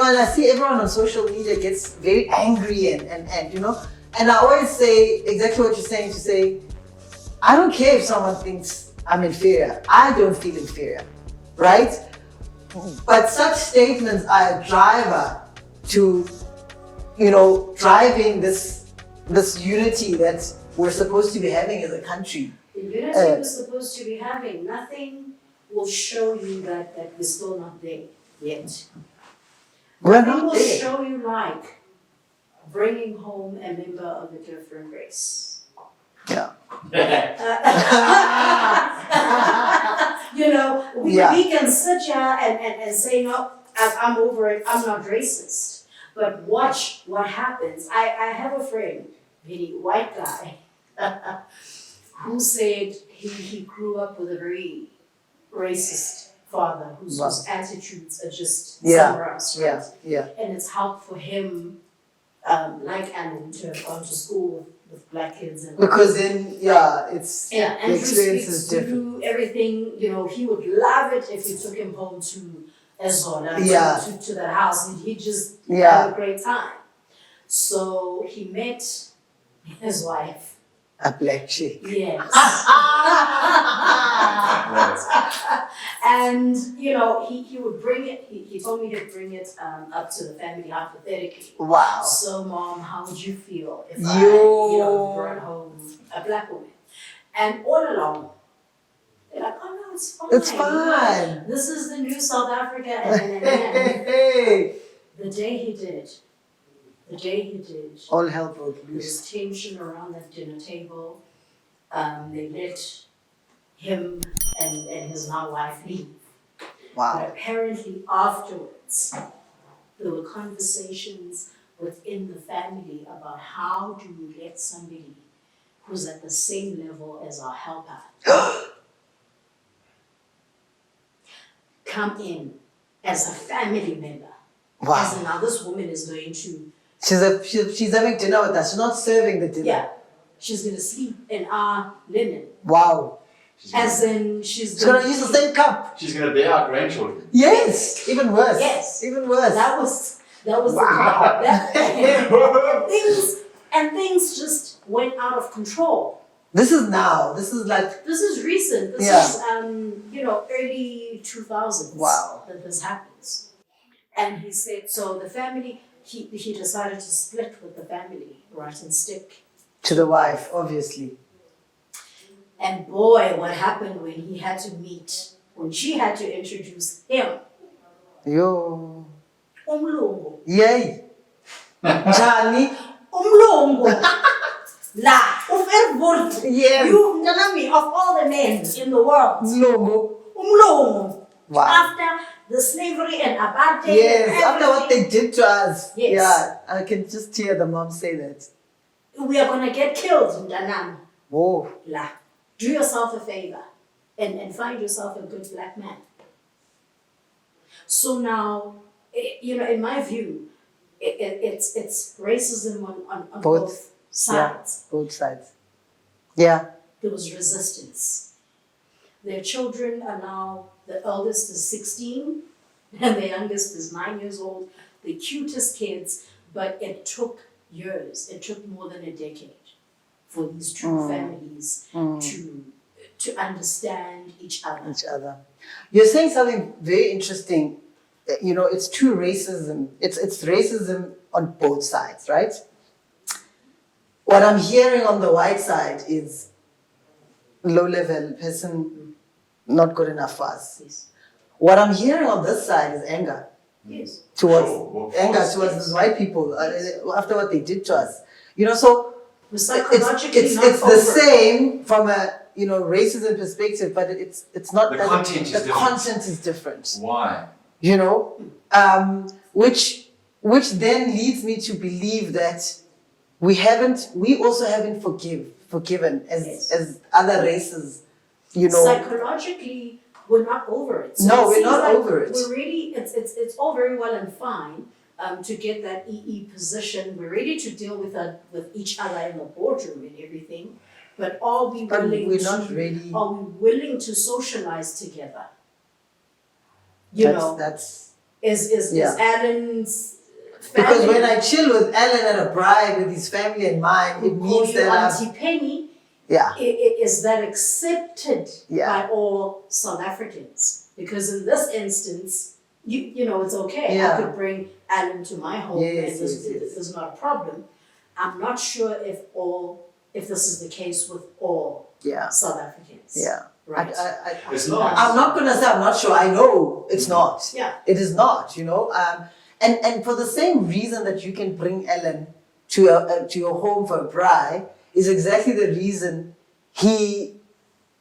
And I see everyone on social media gets very angry and you know, and I always say exactly what you're saying, to say, I don't care if someone thinks I'm inferior. I don't feel inferior, right? But such statements are a driver to, you know, driving this unity that we're supposed to be having as a country. The unity we're supposed to be having, nothing will show you that we're still not there yet. We're Nothing not will there. show you like bringing home a member of a different race. Yeah. You know, we Yeah. can sit here and say, no, I'm over it, I'm not racist. But watch what happens. I have a friend, very white guy, who said he grew up with a very racist father whose attitudes are just somewhere else. Right? Yeah. And it's helped for him, like Allan, to have gone to school with black kids and Because then, it's yeah, the Andrew experience speaks is different. to everything. You know, he would love it if you took him home to Ezola, to that house, and he just had a great time. So he met his wife. A black chick. Yes. And, you know, he would bring it, he told me he'd bring it up to the family hypothetically. Wow. So, Mom, how would you feel if I, you know, brought home a black woman? And all along, they're like, oh no, it's fine. It's fine. This is the new South Africa. And Hey. the day he did, All hell broke there loose. was tension around that dinner table. They let him and his now wife leave. Wow. But apparently afterwards, there were conversations within the family about how do we let somebody who's at the same level as our helper come in as a family member. Wow. As in, now this woman is going to... She's having dinner with us. She's not serving the dinner. Yeah. She's going to sleep in our linen. Wow. As in, she's going to use the same cup. She's going to bear our grandchildren. Yes. Even worse. Yes. Even worse. That was Wow. things just went out of control. This is now. This is like... This is recent. This is early 2000s. Wow. That this happens. And he said, so the family, he decided to split with the family, right, and stick to the wife, obviously. And boy, what happened when he had to meet, when she had to introduce him. Yo. Umlungu. Yay. Johnny. Umlungu. La. Ufervurt. Yes. You, Nanami, of all the men in the world. Umlungu. Umlungu. Wow. After the slavery and apartheid. Yes, and after what they did to us. Yes. Yeah, I can just hear the mom say that. We are going to get killed, Nanami. Oh. La. Do yourself a favor and find yourself a good black man. So now, you know, in my view, it's racism on both sides. Yeah, both sides. Yeah. There was resistance. Their children are now, the eldest is 16 and the youngest is 9 years old. The cutest kids, but it took years. It took more than a decade for these two families to understand each other. You're saying something very interesting. You know, it's true racism. It's racism on both sides, right? What I'm hearing on the white side is low-level person, not good enough for us. Yes. What I'm hearing on this side is anger. Yes. Towards these white people after what they did to us. You know, so it's the same from a racism perspective, but it's not the content is different. Why? You know, which then leads me to believe that we also haven't forgiven as other races. You know, psychologically, we're not over it. So no, we're not over it. We're really, it's all very well and fine to get that EE position. We're ready to deal with each other in the boardroom and everything. But are we willing to socialize together? That's Is Allan's family? Because when I chill with Allan at a bride with his family in mind, it means that Auntie Penny, yeah. Is that accepted by all South Africans? Because in this instance, you know, it's okay. Yeah. I could bring Allan to my home and this is not a problem. I'm not sure if this is the case with all South Africans. Yeah. Right. It's not. I'm not going to say I'm not sure. I know it's not. Yeah. It is not, you know. And for the same reason that you can bring Allan to your home for a bride is exactly the reason he's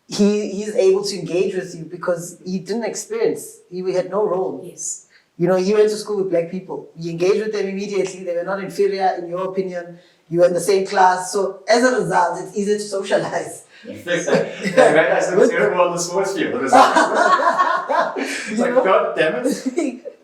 able to engage with you, because he didn't experience. He had no role. Yes. You know, he went to school with black people. You engaged with them immediately. They were not inferior in your opinion. You were in the same class. So as a result, it's easy to socialize. They made us look terrible on the sports field. It was like, God damn it.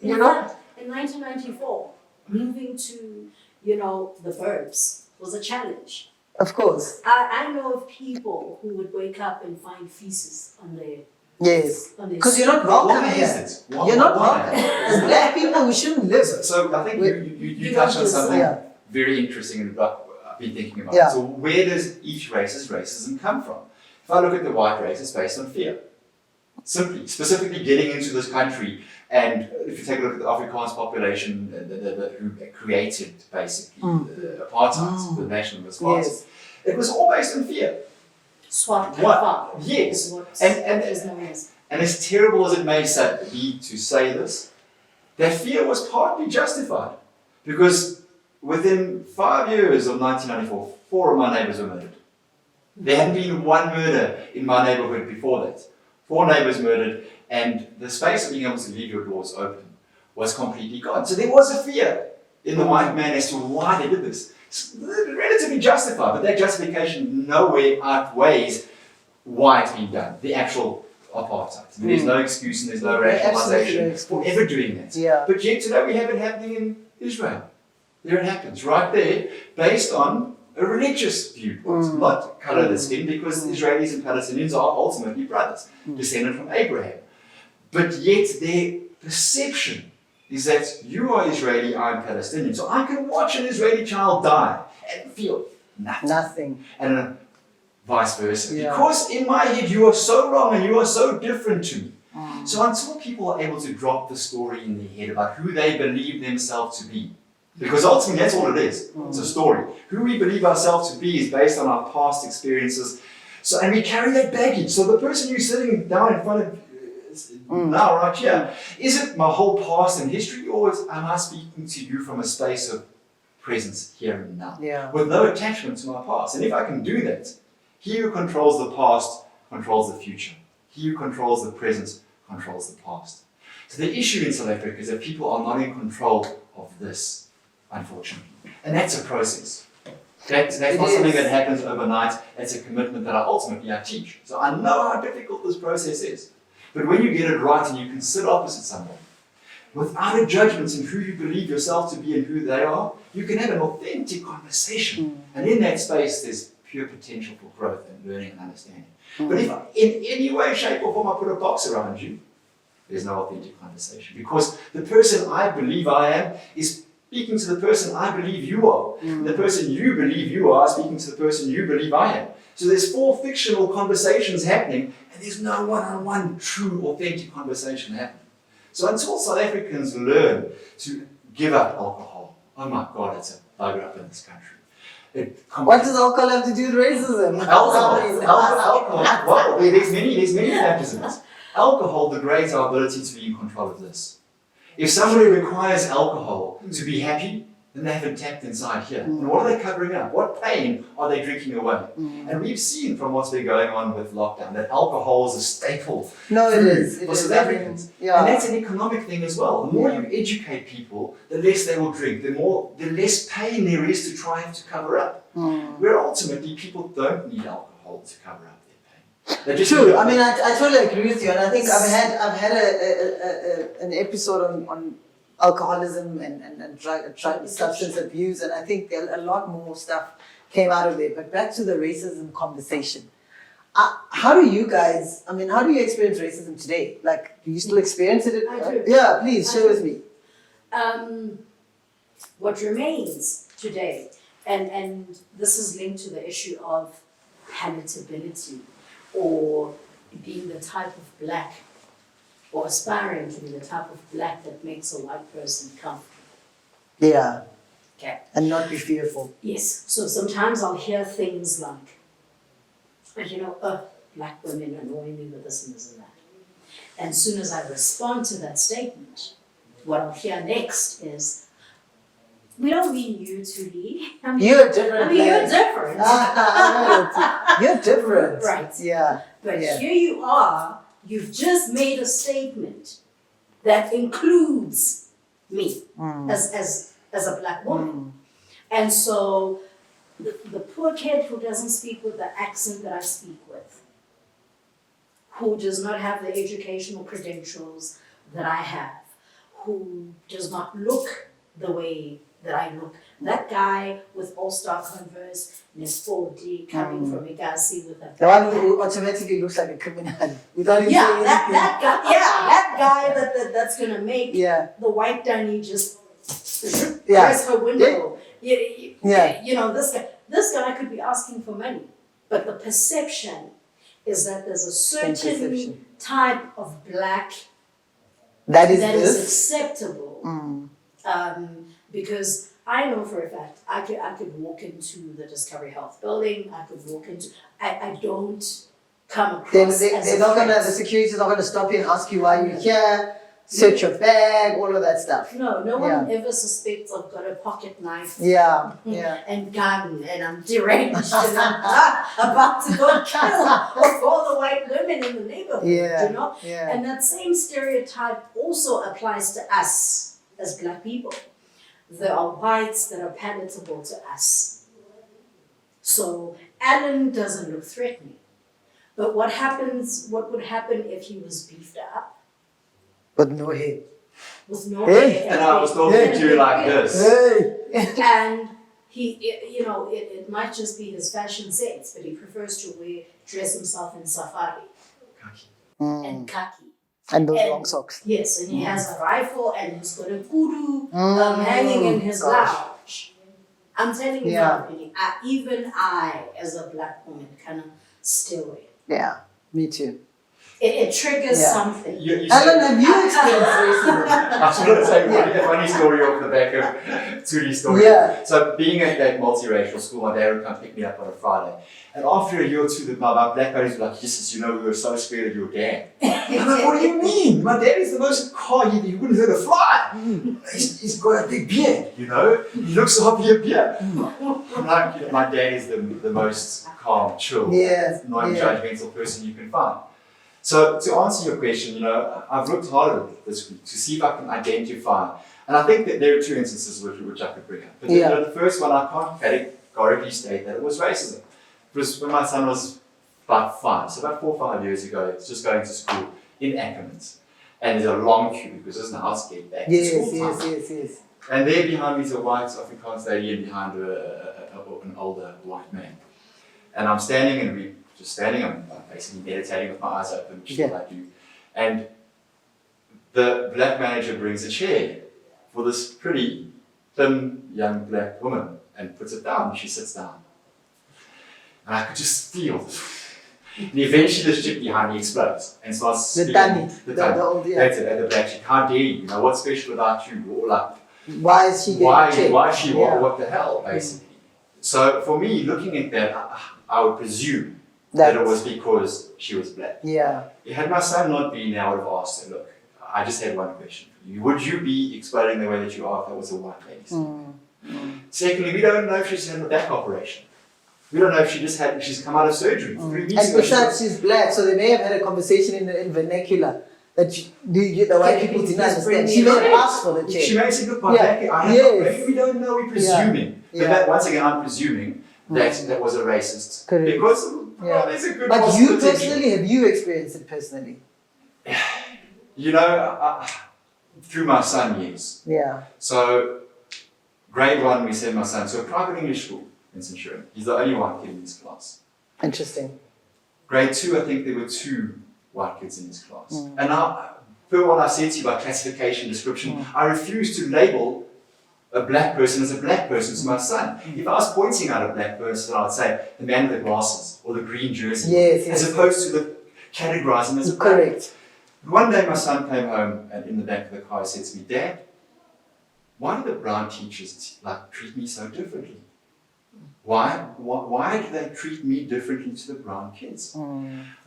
You know? In 1994, moving to, you know, the burbs was a challenge. Of course. I know of people who would wake up and find feces on their Yes. Because you're not welcome Why here. is it? You're not welcome. As black people, we shouldn't live. So I think you touched on something very interesting and I've been thinking about. Yeah. So where does each race's racism come from? If I look at the white race, it's based on fear. Simply, specifically getting into this country, and if you take a look at the Afrikaans population who created basically the apartheid, the nationalist party, it was all based on fear. Swart What? Yes. And as terrible as it may be to say this, that fear was partly justified. Because within 5 years of 1994, 4 of my neighbours were murdered. There hadn't been one murder in my neighbourhood before that. 4 neighbours murdered, and the space of being able to leave your doors open was completely gone. So there was a fear in the white man as to why they did this. It's relatively justified, but that justification nowhere outweighs why it's being done, the actual apartheid. I mean, there's no excuse and there's no rationalization for ever doing that. Yeah. But yet today we have it happening in Israel. There it happens, right there, based on a religious viewpoint, not colour of the skin, because Israelis and Palestinians are ultimately brothers, descended from Abraham. But yet their perception is that you are Israeli, I'm Palestinian. So I can watch an Israeli child die and feel nothing. And vice versa. Yeah. Because in my head you are so wrong and you are so different to me. So until people are able to drop the story in their head about who they believe themselves to be, because ultimately that's all it is. It's a story. Who we believe ourselves to be is based on our past experiences. So, and we carry that baggage. So the person you're sitting down in front of now, right here, is it my whole past and history, or am I speaking to you from a space of presence here and now? Yeah. With no attachment to my past. And if I can do that, he who controls the past controls the future. He who controls the present controls the past. So the issue in South Africa is that people are not in control of this, unfortunately. And that's a process. That's not something that happens overnight. It's a commitment that ultimately I teach. So I know how difficult this process is. But when you get it right and you can sit opposite someone, without a judgment in who you believe yourself to be and who they are, you can have an authentic conversation. And in that space, there's pure potential for growth and learning and understanding. But if in any way, shape or form I put a box around you, there's no authentic conversation. Because the person I believe I am is speaking to the person I believe you are. And the person you believe you are speaking to the person you believe I am. So there's 4 fictional conversations happening, and there's no one-on-one true authentic conversation happening. So until South Africans learn to give up alcohol, oh my God, it's a bugger up in this country. What does alcohol have to do with racism? Alcohol. Well, there's many factors in this. Alcohol degrades our ability to be in control of this. If somebody requires alcohol to be happy, then they haven't tapped inside here. And what are they covering up? What pain are they drinking away? And we've seen from what's been going on with lockdown that alcohol is a staple food for South Africans. And that's an economic thing as well. The more you educate people, the less they will drink, the less pain there is to try to cover up. Where ultimately people don't need alcohol to cover up their pain. True. I mean, I totally agree with you, and I think I've had an episode on alcoholism and drug substance abuse, and I think a lot more stuff came out of it. But back to the racism conversation. How do you guys? I mean, how do you experience racism today? Like, do you still experience it? I do. Yeah, please share with me. what remains today, and this is linked to the issue of palatability, or being the type of black, or aspiring to be the type of black that makes a white person comfortable. Yeah. Okay. And not be fearful. Yes. So sometimes I'll hear things like, black women annoy me with this and this and that. And as soon as I respond to that statement, what I'll hear next is, we don't mean you to be. You're different. You're different. You're different. Right. Yeah. But Yeah. here you are, you've just made a statement that includes me as a black woman. And so the poor kid who doesn't speak with the accent that I speak with, who does not have the educational credentials that I have, who does not look the way that I look. That guy with All-Star Converse and his 4D coming from Igasi with a The one who automatically looks like a criminal without even saying anything. that guy that's gonna make Yeah. the white Danny just press her window. This guy could be asking for money, but the perception is that there's a certain type of black that is acceptable. Because I know for a fact I could walk into the Discovery Health building. I don't come across they're not gonna. The security's not gonna stop you and ask you why you're here. Search your bag, all of that stuff. No one ever suspects I've got a pocket knife. And gun, and I'm deranged, and I'm about to go kill all the white women in the neighborhood. And that same stereotype also applies to us as black people. There are whites that are palatable to us. So Allan doesn't look threatening. But what would happen if he was beefed up? With no hair. With no hair. And I was talking to you like this. And he, it might just be his fashion sense, but he prefers to dress himself in safari. Khaki. And khaki. And those long socks. Yes, and he has a rifle and he's got a kudu hanging in his lounge. I'm telling you my opinion. Even I, as a black woman, kind of still away. Yeah, me too. It triggers something. Allan, have you experienced racism? I was going to say a funny story off the back of Thulisa's story. Yeah. So being at that multiracial school, my dad would come pick me up on a Friday. And after a year or two, my black buddies were like, Jesus, we were so scared of your dad. I'm like, what do you mean? My dad is the most calm, you wouldn't hurt a fly. He's got a big beard, He looks so happy a beard. I'm like, my dad is the most calm, chill, non-judgmental person you can find. So to answer your question, I've looked hard at this week to see if I can identify, and I think that there are two instances which I could bring up. But the first one, I can't categorically state that it was racism. It was when my son was about 5, so about 4 or 5 years ago, just going to school in Ackermans. And there's a long queue because there's an house to get back to school time. Yes. And there behind me is a white Afrikaans lady and behind her an older white man. And I'm standing and we're just standing, I'm basically meditating with my eyes open, which is what I do. And the black manager brings a chair for this pretty thin young black woman and puts it down and she sits down. And I could just feel and eventually this chick behind me explodes and starts speaking. The old, that's it, at the black chick. How dare you? What's special about you? Or like, why is she getting why is she what the hell, basically? So for me, looking at that, I would presume that it was because she was black. Yeah. Had my son not been there, I would have asked her, look, I just had one question for you. Would you be exploding the way that you are if that was a white lady? Secondly, we don't know if she's had a back operation. We don't know if she's come out of surgery 3 weeks ago. And besides, she's black, so they may have had a conversation in vernacular that the white people didn't understand. She may have asked for the chair. She may say, look, my back, we don't know, we're presuming. But that, once again, I'm presuming that was a racist. Correct. Because there's a good But you personally, have you experienced it personally? Through my son, yes. Yeah. So, grade 1, we sent my son to a private English school in Centurion. He's the only white kid in his class. Interesting. Grade 2, I think there were 2 white kids in his class. And per what I said to you about classification, description, I refuse to label a black person as a black person to my son. If I was pointing out a black person, I would say the man with the glasses or the green jersey, as opposed to the categorize him as a black. Correct. One day my son came home and in the back of the car he said to me, Dad, why do the brown teachers treat me so differently? Why do they treat me differently to the brown kids?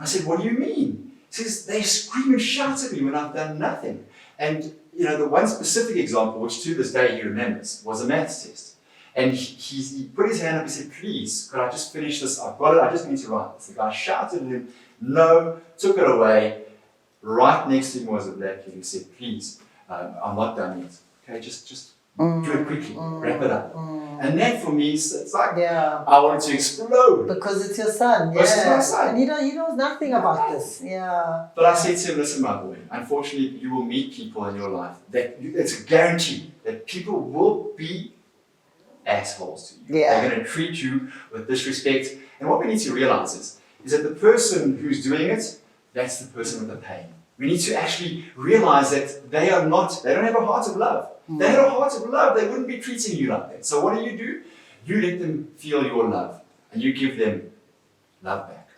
I said, what do you mean? He says, they scream and shout at me when I've done nothing. And the one specific example, which to this day he remembers, was a maths test. And he put his hand up and said, please, could I just finish this? I've got it, I just need to write this. The guy shouted at him, no, took it away. Right next to him was a black kid who said, please, I'm not done yet. Okay, just do it quickly, wrap it up. And that for me, it's like, I wanted to explode. Because it's your son, Because it's my son. And he knows nothing about this, But I said to him, listen, my boy, unfortunately, you will meet people in your life that it's a guarantee that people will be assholes to you. They're going to treat you with disrespect. And what we need to realize is that the person who's doing it, that's the person with the pain. We need to actually realize that they don't have a heart of love. They had a heart of love, they wouldn't be treating you like that. So what do? You let them feel your love, and you give them love back.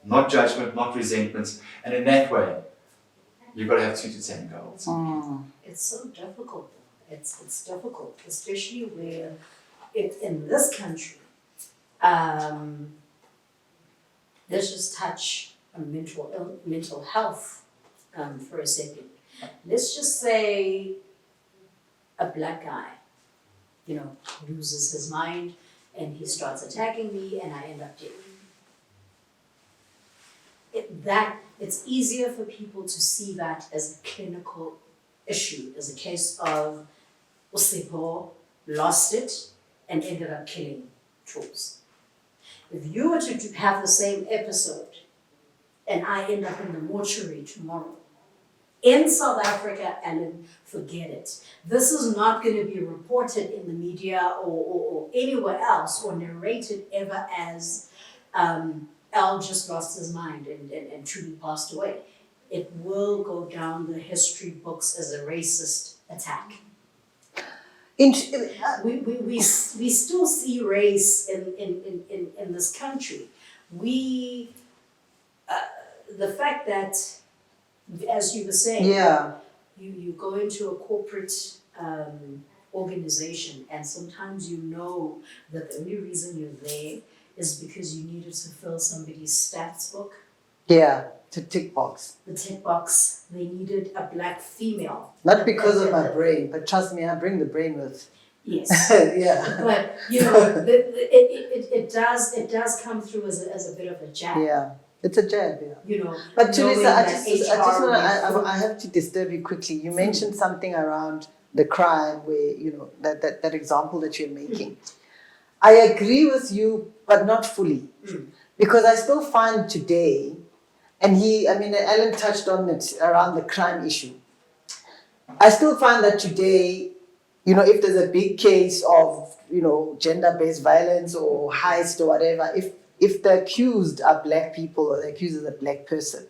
Not judgment, not resentment. And in that way, you've got to have 2 to tango. It's so difficult. It's difficult, especially where in this country. Let's just touch on mental health for a second. Let's just say a black guy, loses his mind and he starts attacking me and I end up dead. It's easier for people to see that as a clinical issue, as a case of Usipo lost it and ended up killing troops. If you were to have the same episode and I end up in the mortuary tomorrow, in South Africa, Allan, forget it. This is not going to be reported in the media or anywhere else or narrated ever as Al just lost his mind and truly passed away. It will go down the history books as a racist attack. We still see race in this country. The fact that, as you were saying, you go into a corporate organization and sometimes that the only reason you're there is because you needed to fill somebody's stats book. To tick box. The tick box, they needed a black female. Not because of my brain, but trust me, I bring the brain with. Yes. But it does come through as a bit of a jab. It's a jab, But Thulisa, I have to disturb you quickly. You mentioned something around the crime where, that example that you're making. I agree with you, but not fully. Because I still find today, and Allan touched on it around the crime issue. I still find that today, if there's a big case of, gender-based violence or heist or whatever, if the accused are black people or the accused is a black person,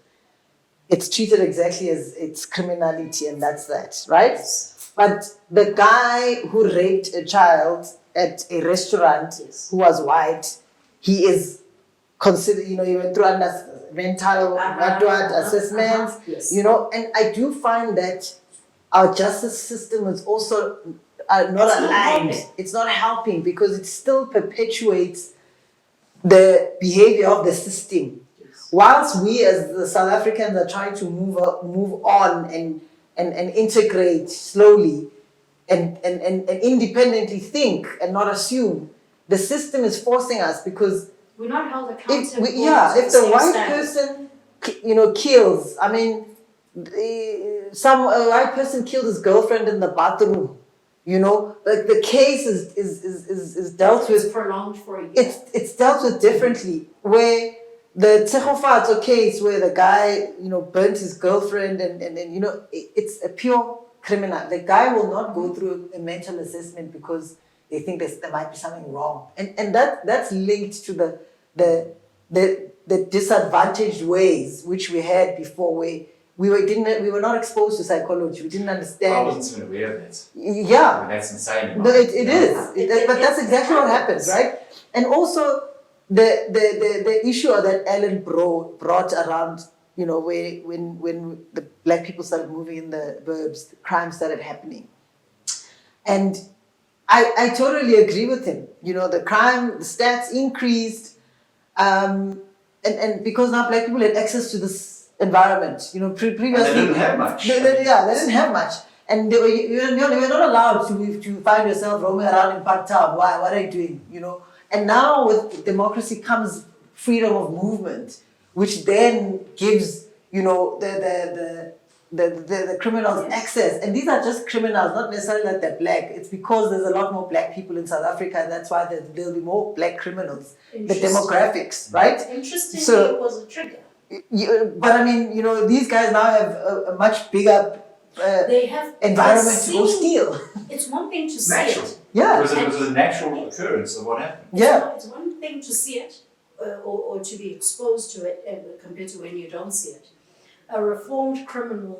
it's treated exactly as it's criminality and that's that, right? But the guy who raped a child at a restaurant who was white, he is considered, he went through mental assessments, and I do find that our justice system is also not aligned. It's not helping because it still perpetuates the behavior of the system. Whilst we as the South Africans are trying to move on and integrate slowly and independently think and not assume, the system is forcing us because we're not held accountable. If the white person kills, some white person killed his girlfriend in the bathroom. The case is dealt with. It's prolonged for a year. It's dealt with differently. Where the Tsehofatso case, where the guy burnt his girlfriend, and it's a pure criminal. The guy will not go through a mental assessment because they think there might be something wrong, and that's linked to the disadvantaged ways which we had before, where we were not exposed to psychology. We didn't understand. I wasn't even aware of that. Yeah. I mean, that's insane. No, it is. But that's exactly what happens, right? And also the issue that Allan brought around, you know, when the black people started moving in the burbs, the crime started happening. And I totally agree with him. You know, the crime, the stats increased, and because now black people had access to this environment. You know, previously And they didn't have much. They didn't have much, and you were not allowed to find yourself roaming around in Parktown. Why? What are you doing? You know. And now with democracy comes freedom of movement, which then gives, you know, the criminals access. And these are just criminals, not necessarily that they're black. It's because there's a lot more black people in South Africa, and that's why there'll be more black criminals. The demographics, right? Interestingly, So, it was a trigger. But I mean, you know, these guys now have a much bigger They have environment to go steal. It's one thing to see Natural. it. Yeah. It was a natural occurrence of what happened. Yeah. It's one thing to see it or to be exposed to it compared to when you don't see it. A reformed criminal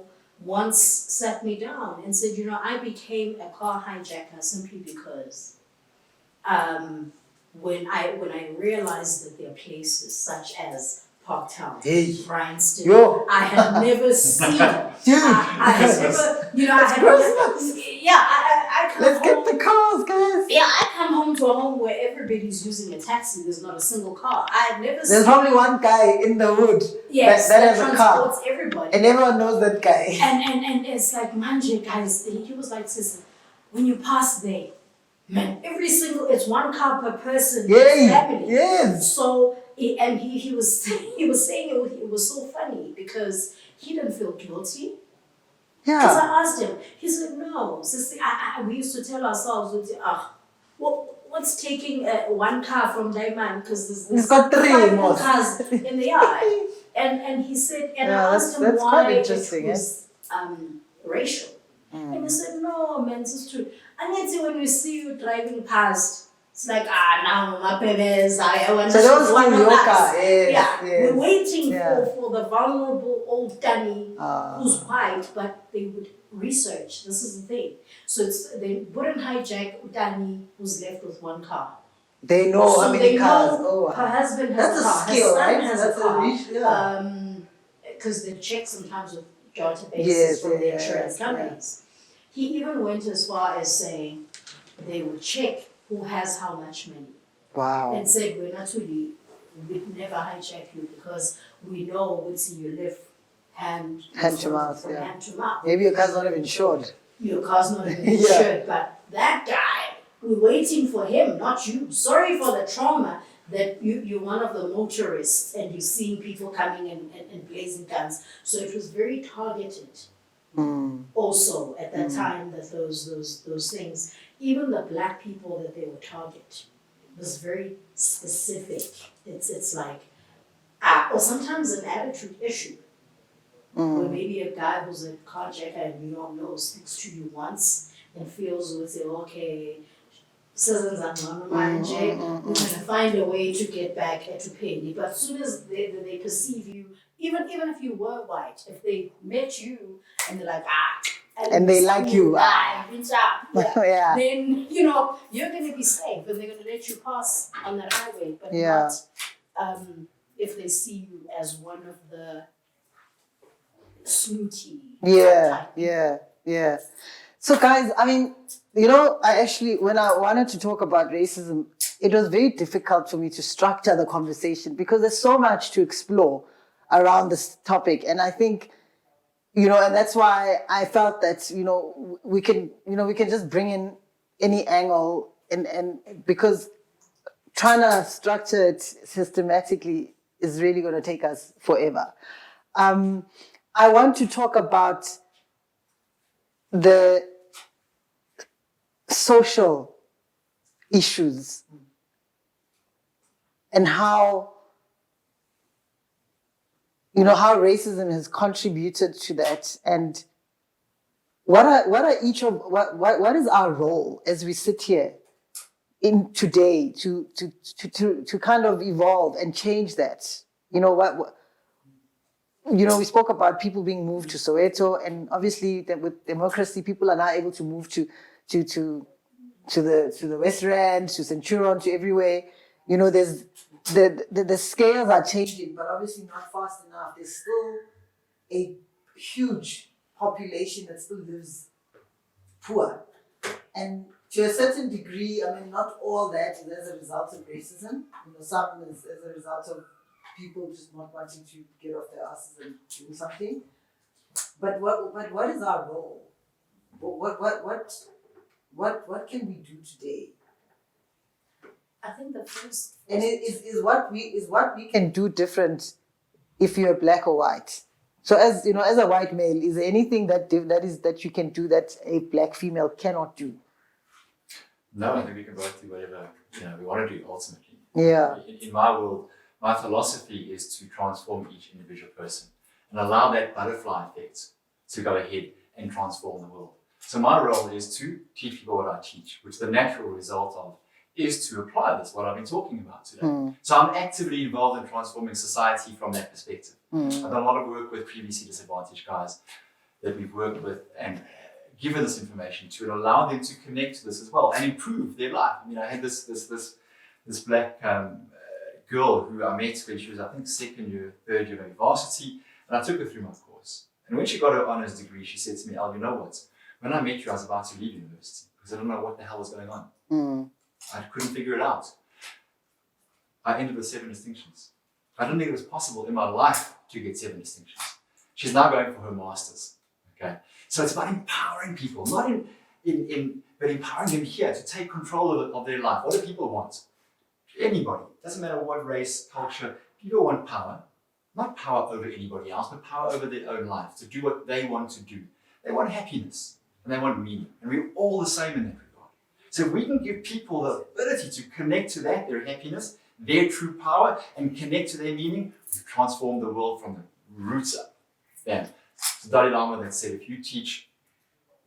once sat me down and said, you know, I became a car hijacker simply because when I realized that there are places such as Parktown, Hey. Bryanston, Yo. I had never seen. Dude. I had never, you know, I had I come Let's home. get the cars, guys. Yeah, I come home to a home where everybody's using a taxi. There's not a single car. I've never There's seen. probably one guy in the hood Yes, that that has a car. transports everybody. And everyone knows that guy. And it's like, manje, guys. He was like, sis, when you pass there, man, it's one car per person. Yay! Family. Yes. So he was saying it was so funny because he didn't feel guilty. Because Yeah. I asked him, he said, no, sis, we used to tell ourselves, what's taking one car from Daiman? Because there's He's got three five more. cars in the yard. And he said, and Yeah, I asked him that's why quite it interesting, was racial. And he said, no, man, this is true. And then when we see you driving past, it's like, now my babies, I want So to those one in of your us. car. Yes, Yeah, yes. we're waiting Yeah. for the vulnerable old Danny Ah. who's white, but they would research. This is the thing. So they wouldn't hijack Danny who's left with one car. They know So how many they cars. know Oh, her husband has that's a car, a skill, her son right? has That's a car. yeah. Because they check sometimes with databases Yes, from the yeah, insurance yeah. companies. He even went as far as saying they would check who has how much money. Wow. And said, we'd never hijack you because we know what's you live hand to mouth, from yeah. hand to mouth. Maybe your car's not even insured. Your car's not even Yeah. insured, but that guy, we're waiting for him, not you. Sorry for the trauma that you're one of the motorists and you're seeing people coming and blazing guns. So it was very targeted. Also at that time that those things, even the black people that they would target was very specific. It's like or sometimes an attitude issue. Where maybe a guy who's a carjacker and you don't know speaks to you once and feels would say, okay, citizens are not manje, we're gonna find a way to get back to pay you. But as soon as they perceive you, even if you were white, if they met you and they're like, And they like you. Yeah. then you're gonna be safe and they're gonna let you pass on that highway, but Yeah. not if they see you as one of the snooty type. Yeah. So guys, I mean, I actually, when I wanted to talk about racism, it was very difficult for me to structure the conversation because there's so much to explore around this topic. And I think, and that's why I felt that, we can just bring in any angle and because trying to structure it systematically is really going to take us forever. I want to talk about the social issues and how racism has contributed to that, and what is our role as we sit here in today to kind of evolve and change that. we spoke about people being moved to Soweto, and obviously with democracy, people are now able to move to the West Rand, to Centurion, to everywhere. There's the scales are changing, but obviously not fast enough. There's still a huge population that still lives poor, and to a certain degree, I mean, not all that is as a result of racism. Some is as a result of people just not wanting to get off their asses and do something. But what is our role? What can we do today? I think the first And it is what we can do different if you're black or white. So as a white male, is there anything that you can do that a black female cannot do? No, I think we can both do whatever we want to do ultimately. Yeah. In my world, my philosophy is to transform each individual person and allow that butterfly effect to go ahead and transform the world. So my role is to teach people what I teach, which the natural result of is to apply this, what I've been talking about today. So I'm actively involved in transforming society from that perspective. I've done a lot of work with previously disadvantaged guys that we've worked with and given this information to and allow them to connect to this as well and improve their life. I mean, I had this black girl who I met when she was, I think, second year, third year of varsity, and I took her through my course. And when she got her honours degree, she said to me, "Al, you know what? When I met you, I was about to leave university because I didn't know what the hell was going on. I couldn't figure it out. I ended with 7 distinctions. I didn't think it was possible in my life to get 7 distinctions. She's now going for her master's. Okay, so it's about empowering people, not but empowering them here to take control of their life. What do people want? Anybody, doesn't matter what race, culture. People want power, not power over anybody else, but power over their own life to do what they want to do. They want happiness and they want meaning, and we're all the same in that regard. So if we can give people the ability to connect to that, their happiness, their true power, and connect to their meaning, we transform the world from the roots up. Yeah. It's Dalai Lama that said, if you teach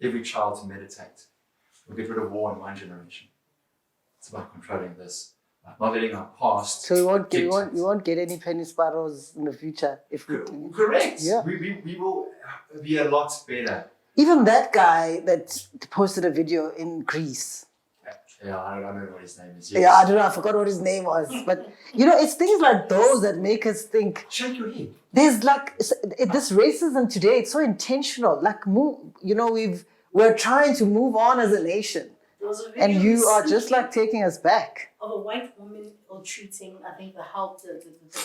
every child to meditate, we'll get rid of war in 1 generation. It's about controlling this, not letting our past. So we won't get any penny sparrows in the future if we do. Correct. Yeah. We will be a lot better. Even that guy that posted a video in Greece. Yeah, I don't know what his name is. Yeah, I don't know. I forgot what his name was. But, it's things like those that make us think. Shake your head. There's this racism today, it's so intentional. We're trying to move on as a nation. And you are just taking us back. Of a white woman treating, I think, the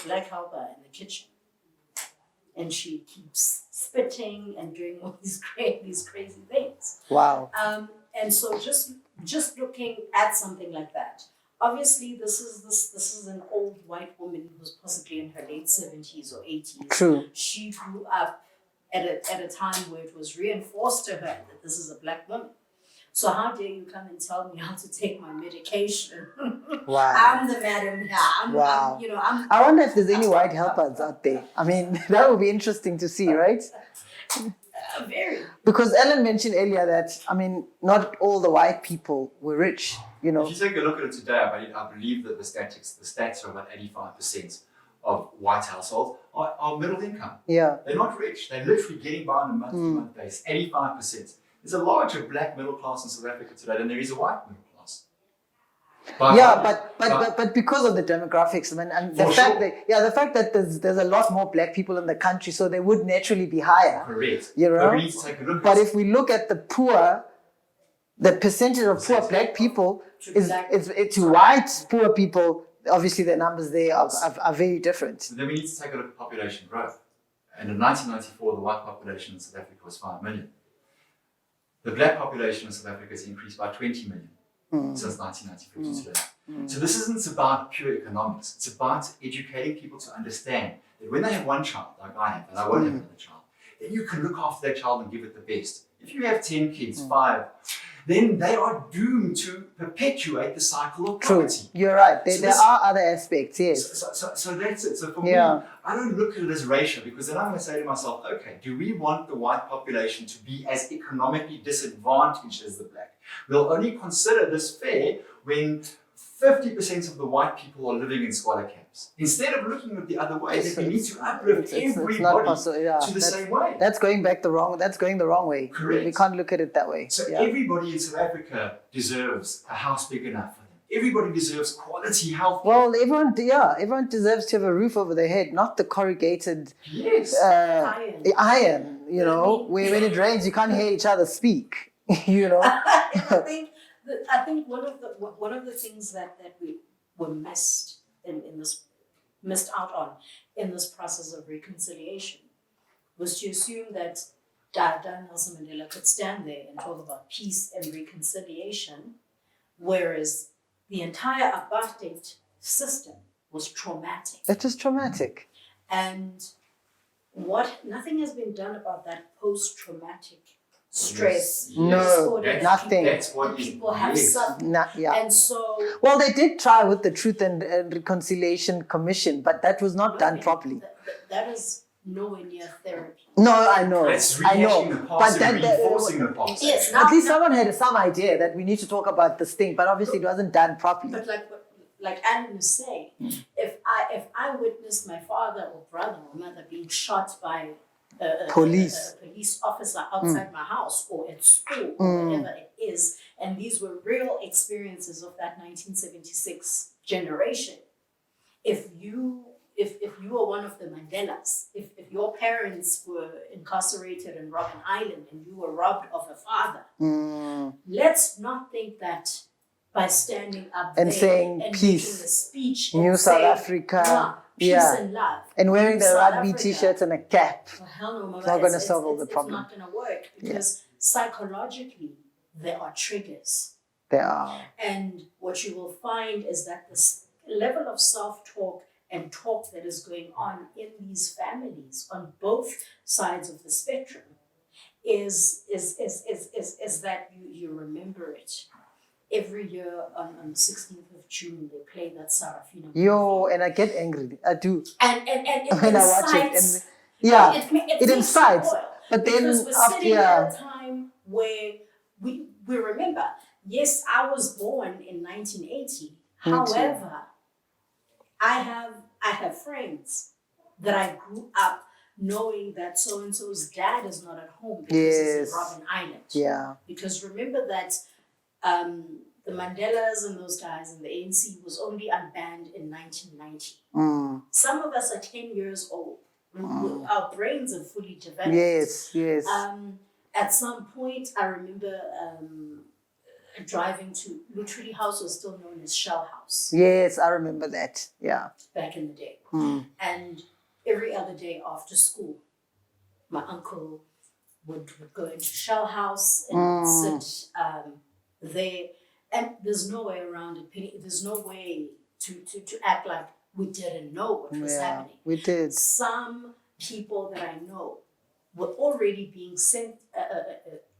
black helper in the kitchen. And she keeps spitting and doing all these crazy things. Wow. And so just looking at something like that. Obviously, this is an old white woman who's possibly in her late 70s or 80s. True. She grew up at a time where it was reinforced to her that this is a black woman. So how dare you come and tell me how to take my medication? Wow. I'm the madam here. Wow. I wonder if there's any white helpers out there. I mean, that would be interesting to see, right? Very. Because Allan mentioned earlier that, not all the white people were rich, If you take a look at it today, I believe that the stats are about 85% of white households are middle income. Yeah. They're not rich. They're literally getting by on a month-to-month basis. 85%. There's a larger black middle class in South Africa today than there is a white middle class. But because of the demographics, and the fact that there's a lot more black people in the country, so they would naturally be higher. Correct. But we need to take a look. But if we look at the poor, the percentage of poor black people to white poor people, obviously the numbers there are very different. So then we need to take a look at population growth. And in 1994, the white population in South Africa was 5 million. The black population in South Africa has increased by 20 million since 1994 to today. So this isn't about pure economics. It's about educating people to understand that when they have one child, like I have, and I won't have another child, then you can look after that child and give it the best. If you have 10 kids, 5, then they are doomed to perpetuate the cycle of poverty. True. You're right. There are other aspects, yes. So that's it. So for me, I don't look at it as racial, because then I'm going to say to myself, okay, do we want the white population to be as economically disadvantaged as the black? We'll only consider this fair when 50% of the white people are living in squalor camps. lives. Instead of looking at the other way, that we need to uplift it's not everybody possible. Yeah, to the same way. That's going the wrong way. Correct. We can't look at it that way. So Yeah. everybody in South Africa deserves a house big enough for them. Everybody deserves quality health. Well, everyone deserves to have a roof over their head, not the corrugated Yes. iron. You know, when it rains, you can't hear each other speak. You know. I think one of the things that we were missed out on in this process of reconciliation was to assume that Dada Nelson Mandela could stand there and talk about peace and reconciliation, whereas the entire apartheid system was traumatic. It was traumatic. And nothing has been done about that post-traumatic stress. No, disorder nothing. That's what people have suffered. Yeah. And so, Well, they did try with the Truth and Reconciliation Commission, but that was not done properly. that is nowhere near therapy. No, I know. It's I know. rehashing the past and reinforcing the past. Yes, At least someone had some idea that we need to talk about this thing, but obviously it wasn't done properly. But like Allan was saying, if I witnessed my father or brother or mother being shot by a police officer outside my house or at school or whatever it is, and these were real experiences of that 1976 generation, if you were one of the Mandelas, if your parents were incarcerated in Robben Island and you were robbed of a father, let's not think that by standing up and there saying and peace, making a speech, New and South saying, Africa, peace and love, and wearing the South rugby Africa. t-shirts and a cap. Well, hell no, Mama, It's not going to solve all the problem. It's not going to work because psychologically there are triggers. There are. And what you will find is that this level of self-talk and talk that is going on in these families on both sides of the spectrum is that you remember it. Every year on the 16th of June, they play that Sarafina movie. And I get angry. I do. And it when I watch it. And, it incites. But then because we're sitting at a time where we remember, yes, I was born in 1980. However, I have friends that I grew up knowing that so-and-so's dad is not at home because he's in Robben Island. Yeah. Because remember that the Mandelas and those guys and the ANC was only unbanned in 1990. Some of us are 10 years old. Our brains are fully developed. Yes. At some point, I remember driving to Lutuli House was still known as Shell House. Yes, I remember that. Yeah. Back in the day. And every other day after school, my uncle would go into Shell House and sit there. And there's no way around it, Penny. There's no way to act like we didn't know what was happening. We did. Some people that I know were already being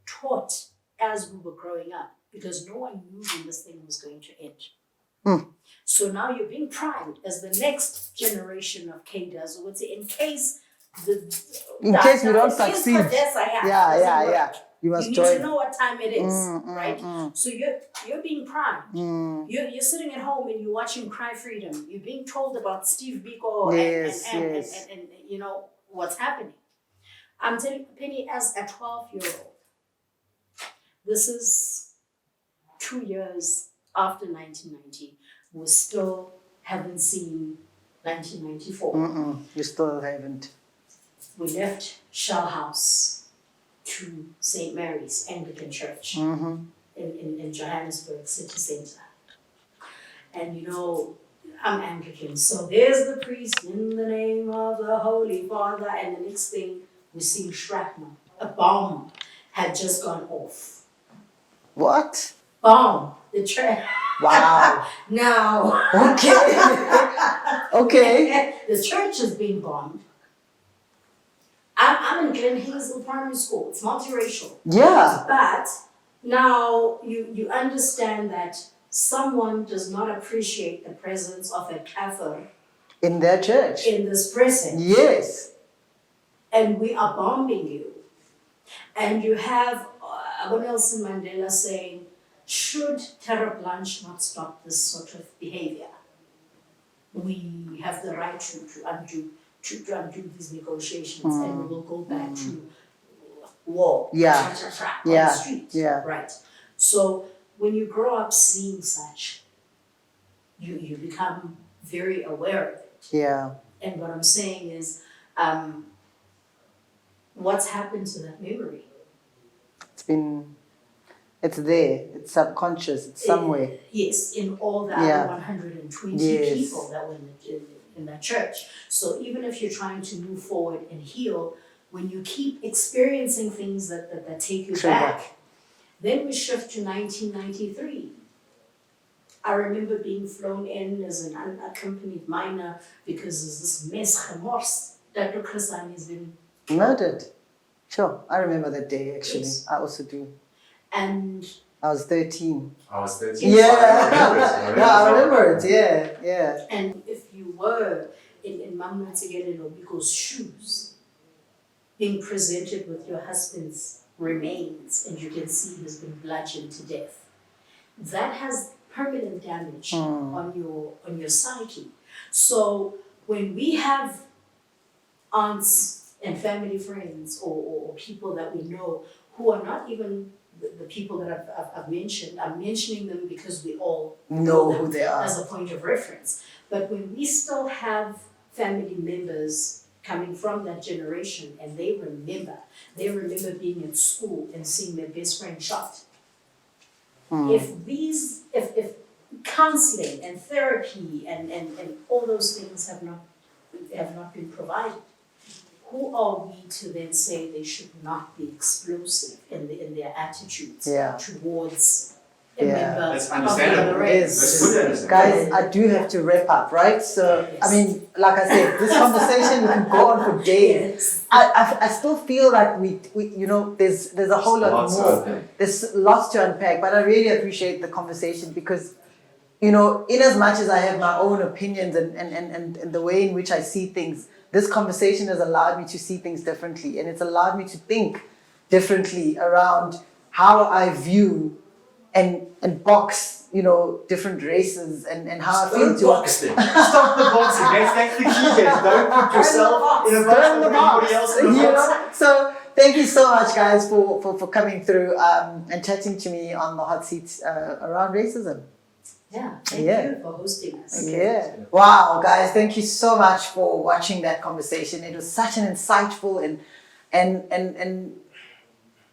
taught as we were growing up because no one knew when this thing was going to end. So now you're being primed as the next generation of cadres, or in case we don't succeed. You must need join. to know what time it is, right? So you're being primed. You're sitting at home and you're watching Cry Freedom. You're being told about Steve Biko and you know what's happening. I'm telling you, Penny, as a 12-year-old, this is 2 years after 1990. We still haven't seen 1994. You still haven't. We left Shell House to St. Mary's Anglican Church in Johannesburg city centre. And you know, I'm Anglican, so there's the priest in the name of the Holy Father, and the next thing we see shrapnel. A bomb had just gone off. What? Bomb. The church. Wow. Now. Okay. The church is being bombed. I'm in Glen Hazel Primary School. It's multiracial. Yeah. But now you understand that someone does not appreciate the presence of a kafir in their church. In this presence. Yes. And we are bombing you. And you have Nelson Mandela saying, should Terra Blanche not stop this sort of behavior? we have the right to undo these negotiations, and we will go back to war, Yeah. on Yeah. the street, Yeah. right? So when you grow up seeing such, you become very aware of it. Yeah. And what I'm saying is, what's happened to that memory? It's there, it's subconscious, it's somewhere. Yes, in all the Yeah. other 120 Yes. people that were in that church. So even if you're trying to move forward and heal, when you keep experiencing things that take you Trigger. back, then we shift to 1993. I remember being flown in as an unaccompanied minor because there's this mes gemors. Dr. Chrisani has been Murdered. Sure, I remember that day actually. Yes. I also do. and I was 13. I was 13. Yeah, I I remember it. Yeah, yeah. And if you were in Mamma Tsigele Lobiko's shoes, being presented with your husband's remains, and you can see he's been bludgeoned to death, that has permanent damage on your psyche. So when we have aunts and family friends or people that we know who are not even the people that I've mentioned, I'm mentioning them because we all Know them who they are. as a point of reference. But when we still have family members coming from that generation and they remember being at school and seeing their best friend shot. If counseling and therapy and all those things have not been provided, who are we to then say they should not be explosive in their attitudes Yeah. towards a Yeah. member That's of the understandable. other Yes. race? That's fully understandable. Guys, I do have to wrap up, right? So, I mean, like I said, this conversation can go on for days. Yes. I still feel like we you know, there's a whole lot Lots to more. unpack. There's lots to unpack, but I really appreciate the conversation because, you know, in as much as I have my own opinions and the way in which I see things, this conversation has allowed me to see things differently, and it's allowed me to think differently around how I view and box, you know, different races and how I feel Don't box them. Stop the boxing. That's the key here. Don't put yourself in a box Turn the or anybody box, else in a you box. know? So thank you so much, guys, for coming through and chatting to me on the hot seat around racism. Yeah, thank Yeah. you for hosting us. Yeah. Wow, guys, thank you so much for watching that conversation. It was such an insightful and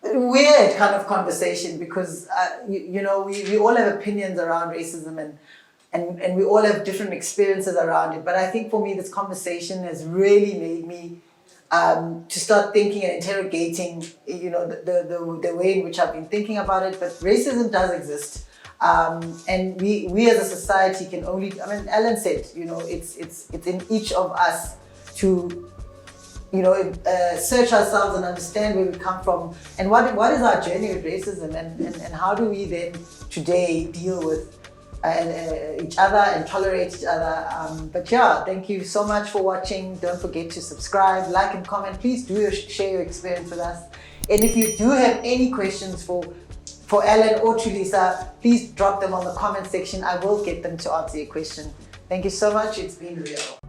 weird kind of conversation because you know, we all have opinions around racism and we all have different experiences around it. But I think for me, this conversation has really made me to start thinking and interrogating, you know, the way in which I've been thinking about it. But racism does exist. And we as a society can only, I mean, Allan said, you know, it's in each of us to, you know, search ourselves and understand where we come from and what is our journey with racism and how do we then today deal with each other and tolerate each other. But yeah, thank you so much for watching. Don't forget to subscribe, like and comment. Please do share your experience with us. And if you do have any questions for Allan or Thulisa, please drop them on the comment section. I will get them to answer your question. Thank you so much. It's been real.